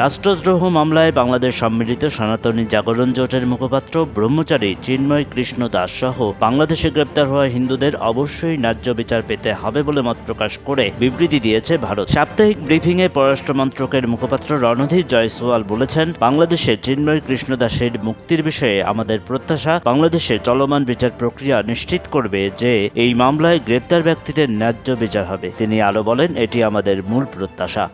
রাষ্ট্রদ্রোহ মামলায় বাংলাদেশ সম্মিলিত সনাতনী জাগরণ জোটের মুখপাত্র ব্রহ্মচারী চিন্ময় কৃষ্ণ দাস সহ বাংলাদেশে গ্রেপ্তার হওয়া হিন্দুদের অবশ্যই ন্যায্য বিচার পেতে হবে বলে মত প্রকাশ করে বিবৃতি দিয়েছে ভারত। সাপ্তাহিক ব্রিফিংয়ে পররাষ্ট্র মন্ত্রকের মুখপাত্র রণধীর জয়সওয়াল বলেছেন, বাংলাদেশে চিন্ময় কৃষ্ণ দাসের মুক্তির বিষয়ে আমাদের প্রত্যাশা বাংলাদেশে চলমান বিচার প্রক্রিয়া নিশ্চিত করবে যে এই মামলায় গ্রেপ্তার ব্যক্তিদের ন্যায্য বিচার হবে। তিনি আরও বলেন, এটি আমাদের মূল প্রত্যাশা।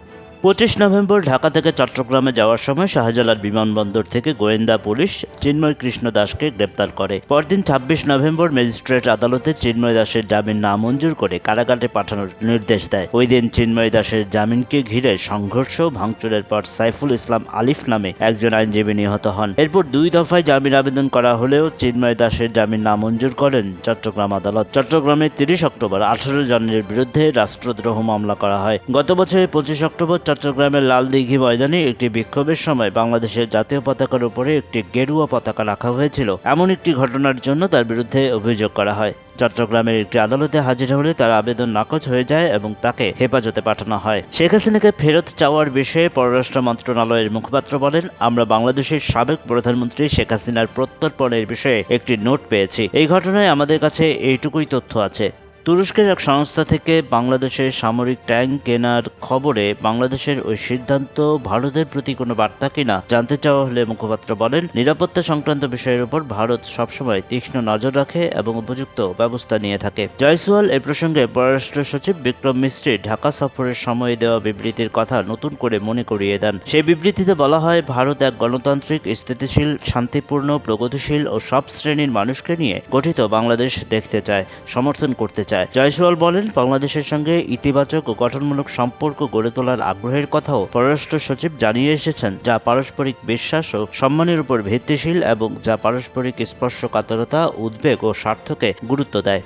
25 নভেম্বর ঢাকা থেকে চট্টগ্রামে যাওয়ার সময় শাহজালাল বিমানবন্দর থেকে গোয়েন্দা পুলিশ চিন্ময় কৃষ্ণ দাসকে গ্রেপ্তার করে। পরদিন 26 নভেম্বর ম্যাজিস্ট্রেট আদালতে চিন্ময় দাসের জামিন নামঞ্জুর করে কারাগারে পাঠানোর নির্দেশ দেয়। ওই দিন চিন্ময় দাসের জামিনকে ঘিরে সংঘর্ষ ভাঙচুরের পর সাইফুল ইসলাম আলিফ নামে একজন আইনজীবী নিহত হন। এরপর 2 দফায় জামিন আবেদন করা হলেও চিন্ময় দাসের জামিন নামঞ্জুর করেন চট্টগ্রাম আদালত। চট্টগ্রামে 30 অক্টোবর 18 জনের বিরুদ্ধে রাষ্ট্রদ্রোহ মামলা করা হয়। গত বছরের 25 অক্টোবর চট্টগ্রামের লালদিঘি ময়দানে একটি বিক্ষোভের সময় বাংলাদেশের জাতীয় পতাকার উপরে একটি গেরুয়া পতাকা রাখা হয়েছিল। এমন একটি ঘটনার জন্য তার বিরুদ্ধে অভিযোগ করা হয়। চট্টগ্রামের একটি আদালতে হাজির হলে তার আবেদন নাকচ হয়ে যায় এবং তাকে হেফাজতে পাঠানো হয়। শেখ হাসিনাকে ফেরত চাওয়ার বিষয়ে পররাষ্ট্র মন্ত্রণালয়ের মুখপাত্র বলেন, আমরা বাংলাদেশের সাবেক প্রধানমন্ত্রী শেখ হাসিনার প্রত্যর্পণের বিষয়ে একটি নোট পেয়েছি। এই ঘটনায় আমাদের কাছে এইটুকুই তথ্য আছে। তুরস্কের এক সংস্থা থেকে বাংলাদেশের সামরিক ট্যাঙ্ক কেনার খবরে বাংলাদেশের ওই সিদ্ধান্ত ভারতের প্রতি কোনো বার্তা কিনা জানতে চাওয়া হলে মুখপাত্র বলেন, নিরাপত্তা সংক্রান্ত বিষয়ের উপর ভারত সবসময় তীক্ষ্ণ নজর রাখে এবং উপযুক্ত ব্যবস্থা নিয়ে থাকে। জয়সওয়াল এ প্রসঙ্গে পররাষ্ট্র সচিব বিক্রম মিস্ত্রি ঢাকা সফরের সময় দেওয়া বিবৃতির কথা নতুন করে মনে করিয়ে দেন। সেই বিবৃতিতে বলা হয়, ভারত এক গণতান্ত্রিক, স্থিতিশীল, শান্তিপূর্ণ, প্রগতিশীল ও সব শ্রেণীর মানুষকে নিয়ে গঠিত বাংলাদেশ দেখতে চায়, সমর্থন করতে চায়। জয়সওয়াল বলেন, বাংলাদেশের সঙ্গে ইতিবাচক ও গঠনমূলক সম্পর্ক গড়ে তোলার আগ্রহের কথাও পররাষ্ট্র সচিব জানিয়ে এসেছেন, যা পারস্পরিক বিশ্বাস ও সম্মানের উপর ভিত্তিশীল এবং যা পারস্পরিক স্পর্শকাতরতা, উদ্বেগ ও স্বার্থকে গুরুত্ব দেয়।